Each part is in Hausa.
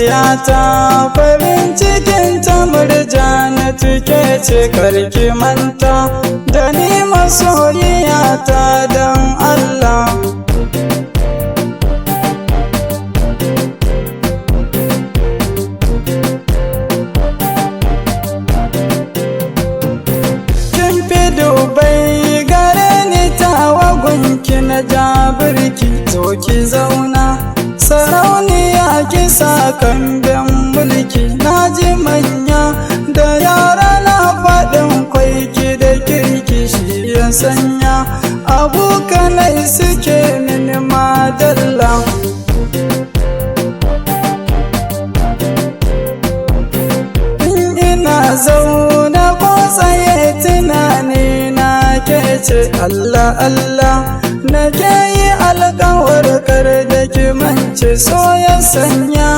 zuciyata farin cikin ta murjana tuke ce karki manta da ni masoyiyata don Allah. Kin fi dubai gare ni tawa gunki na jabirki zo ki zauna sarauniya kisa kambin mulki na ji manya da yara na faɗin kwaiki da kirki shi ya sanya abokanai suke mini madalla. In ina zauna ko tsaye tunani na ke ce Allah Allah nake yi alƙawar kar da ki mance so ya sanya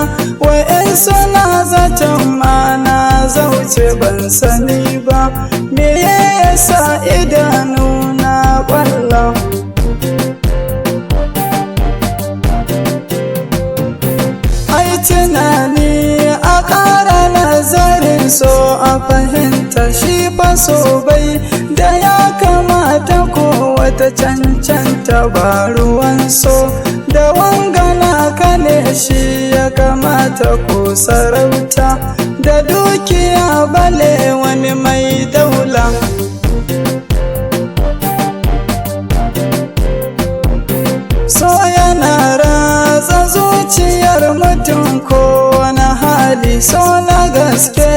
wa'in suna zaton ma na zauce ban sani ba me yasa idanu na ƙwalla. Ai tunani a ƙara nazarin so a fahimta shi fa so bai da ya kamata ko wata cancanta ba ruwan so da wangana ka ne shi ya kamata ko sarauta da dukiya bale wani mai daula. So yana ratsa zuciyar mutum ko wani hali so na gaske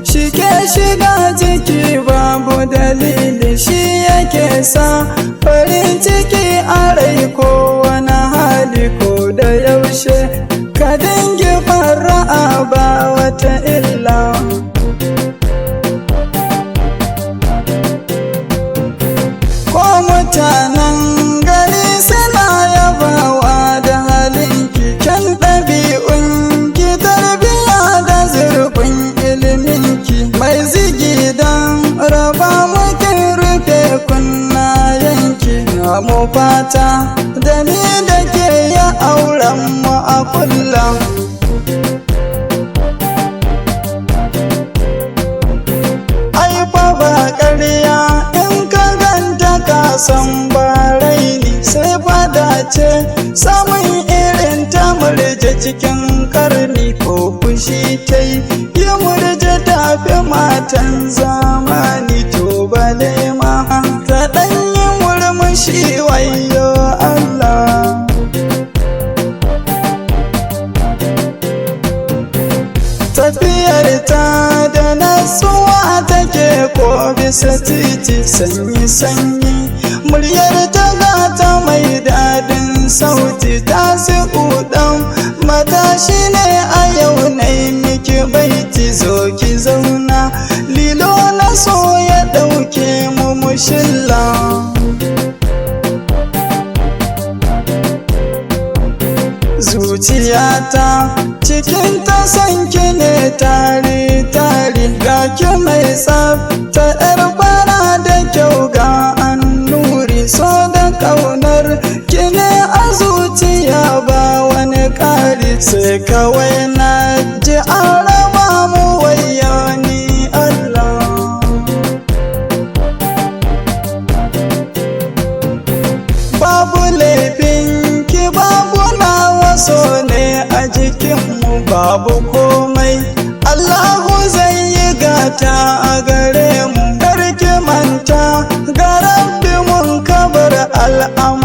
shi ke shiga jiki babu dalili shi yake sa farin ciki a rai ko wani hali ko da yaushe ka dingi fara'a ba wata illa. Ko mutanen gari suna yabawa da halinki kyan ɗabi'un ki tarbiya da zurfin iliminki mai zigi don raba mukin rufe kunnayenki na mu fata da ni da ke ya auren mu a kullum. Ai fa ba ƙarya in ka ganta ka san ba raini sai fada ce samun irin ta murje cikin karni ko fushi ta yi murje tafi matan zamani to bale ma ta ɗanyi murmushi wayo Allah. Tafiyar ta da nasuwa take ko bisa titi sanyi-sanyi muryar ta gata mai daɗin sauti Tasiu ɗan matashi ne a yau na miki baiti zo ki zauna lilo na so ya ɗauke mu mushilla. Zuciyata cikin ta sanki ne tari ga ki mai tsafta yar fara da kyau ga annuri so da kaunar ki ne a zuciya ba wani ƙari sai kawai na ji an raba mu wayani Allah. Babu laifin ki babu nawa so ne a jikinmu babu komai Allahu zai yi gata a gare mu karki manta ga rabbi mun kabar al'amari.